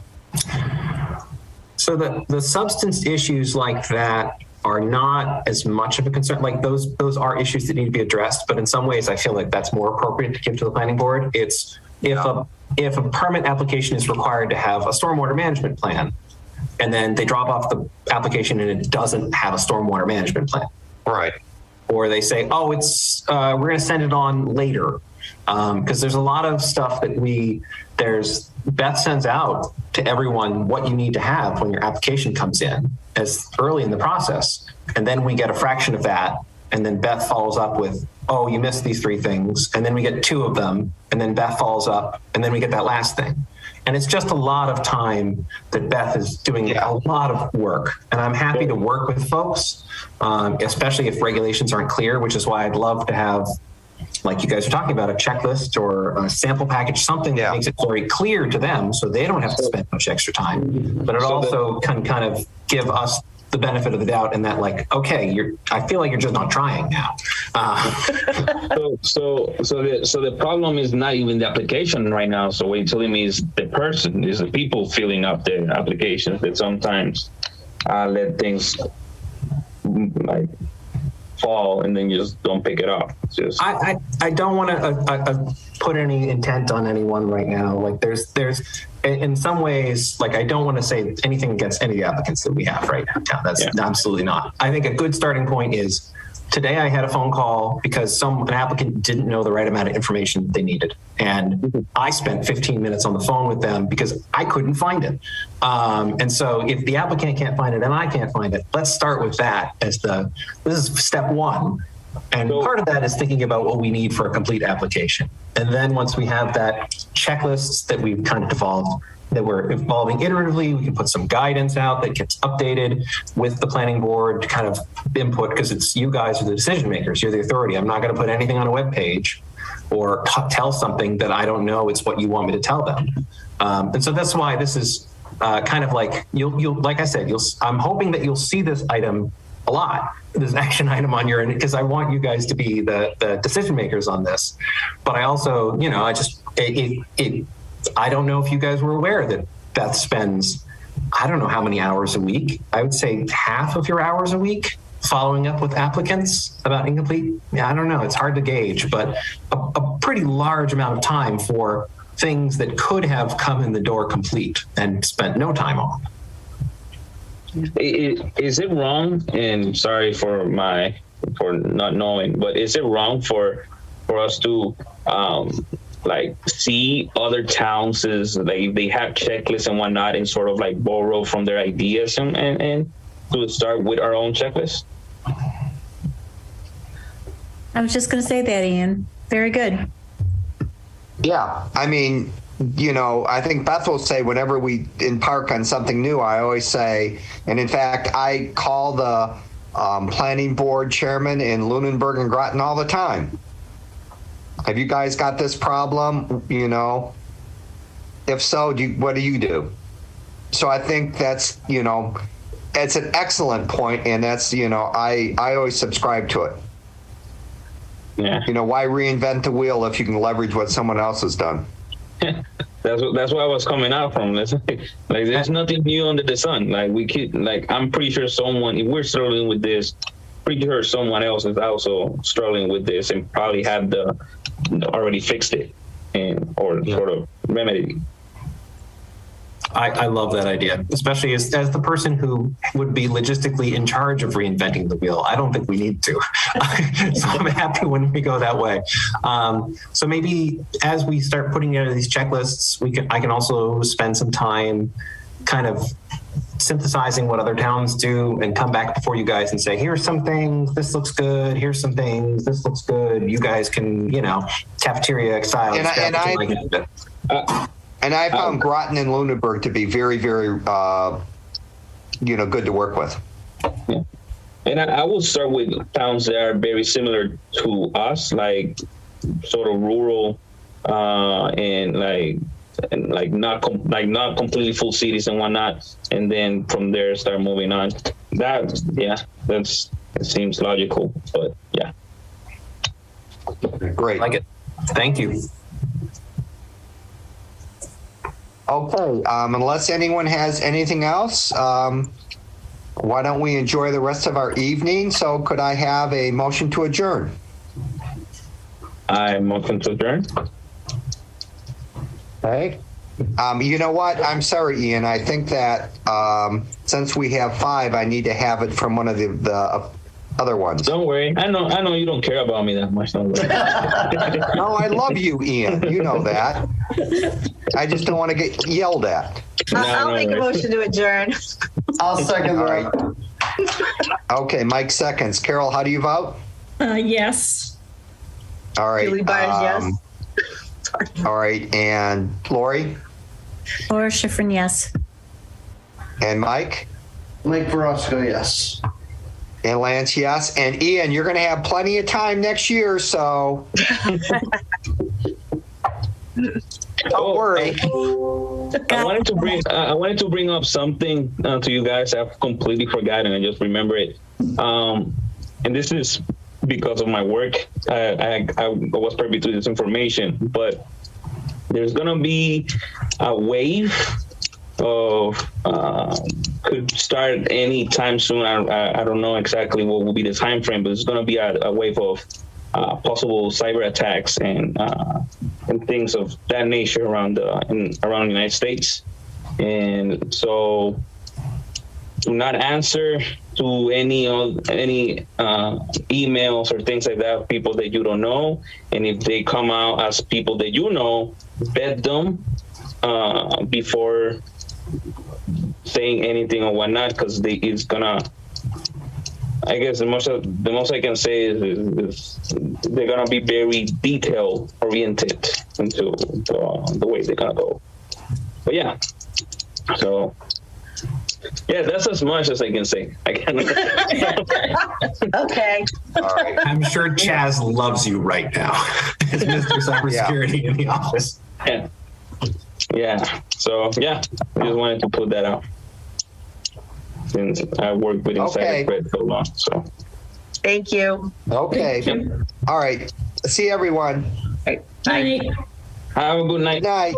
So the substance issues like that are not as much of a concern. Like those are issues that need to be addressed, but in some ways I feel like that's more appropriate to give to the planning board. It's if a permit application is required to have a stormwater management plan, and then they drop off the application and it doesn't have a stormwater management plan. Right. Or they say, oh, it's we're going to send it on later. Because there's a lot of stuff that Beth sends out to everyone what you need to have when your application comes in as early in the process. And then we get a fraction of that. And then Beth follows up with, oh, you missed these 3 things. And then we get 2 of them. And then Beth follows up. And then we get that last thing. And it's just a lot of time that Beth is doing a lot of work. And I'm happy to work with folks, especially if regulations aren't clear, which is why I'd love to have, like you guys are talking about, a checklist or a sample package, something that makes it very clear to them so they don't have to spend much extra time. But it also can kind of give us the benefit of the doubt in that, like, okay, I feel like you're just not trying now. So the problem is not even the application right now. So what you're telling me is the people filling up the applications that sometimes let things like fall and then you just don't pick it up. I don't want to put any intent on anyone right now. Like there's in some ways, like I don't want to say anything against any of the applicants that we have right now in town. That's absolutely not. I think a good starting point is today I had a phone call because an applicant didn't know the right amount of information they needed. And I spent 15 minutes on the phone with them because I couldn't find it. And so if the applicant can't find it and I can't find it, let's start with that this is step 1. And part of that is thinking about what we need for a complete application. And then once we have that checklists that we've kind of evolved, that we're evolving iteratively, we can put some guidance out that gets updated with the planning board to kind of input, because it's you guys are the decision makers, you're the authority. I'm not going to put anything on a web page or tell something that I don't know it's what you want me to tell them. And so that's why this is kind of like, you'll like I said, I'm hoping that you'll see this item a lot, this action item on your end, because I want you guys to be the decision makers on this. But I also, I don't know if you guys were aware that Beth spends, I don't know how many hours a week. I would say half of your hours a week following up with applicants about incomplete. Yeah, I don't know. It's hard to gauge, but a pretty large amount of time for things that could have come in the door complete and spent no time on. Is it wrong? And sorry for not knowing, but is it wrong for us to like see other towns as they have checklists and whatnot and sort of like borrow from their ideas and to start with our own checklist? I was just going to say that, Ian. Very good. Yeah, I mean, I think Beth will say whenever we embark on something new, I always say, and in fact, I call the planning board chairman in Lunenburg and Groton all the time. Have you guys got this problem? If so, what do you do? So I think that's, it's an excellent point, and that's, I always subscribe to it. Yeah. Why reinvent the wheel if you can leverage what someone else has done? That's where I was coming out from. Like there's nothing new under the sun. Like I'm pretty sure if we're struggling with this, pretty sure someone else is also struggling with this and probably have already fixed it or sort of remedied. I love that idea, especially as the person who would be logistically in charge of reinventing the wheel. I don't think we need to. So I'm happy when we go that way. So maybe as we start putting together these checklists, I can also spend some time kind of synthesizing what other towns do and come back before you guys and say, here's some things, this looks good. Here's some things, this looks good. You guys can, cafeteria style. And I found Groton and Lunenburg to be very, very, good to work with. Yeah. And I will start with towns that are very similar to us, like sort of rural, and not completely full cities and whatnot. And then from there start moving on. It seems logical, but yeah. Great. I like it. Thank you. Okay, unless anyone has anything else, why don't we enjoy the rest of our evening? So could I have a motion to adjourn? I motion to adjourn. Okay. You know what? I'm sorry, Ian. I think that since we have 5, I need to have it from one of the other ones. Don't worry. I know you don't care about me that much. Don't worry. No, I love you, Ian. You know that. I just don't want to get yelled at. I'll make a motion to adjourn. I'll second All that. right. Okay, Mike seconds. Carol, how do you vote? Yes. All right. Julie Byers, yes. All right, and Lori Laura Schifrin, yes. and Mike Mike Verosco, yes. and Lance, yes. And Ian, you're going to have plenty of time next year, so don't worry. I wanted to bring up something to you guys. I've completely forgotten. I just remember it. And this is because of my work. I was privy to this information, but there's gonna be a wave of could start any time soon. I don't know exactly what will be the time frame, but it's gonna be a wave of possible cyber attacks and things of that nature around the United States. And so, do not answer to any emails or things like that, people that you don't know. And if they come out as people that you know, vet them before saying anything or whatnot, because it's gonna. I guess the most I can say is they're gonna be very detail oriented into the way they're gonna go. But yeah, so. Yeah, that's as much as I can say. I cannot. Okay. All right. I'm sure Chaz loves you right now as Mr. Cybersecurity in the office. Yeah. Yeah. So yeah, I just wanted to put that out since I worked with Insider Threat so long. So. Thank you. Okay. All right. See everyone. Night. Have a good night. Night.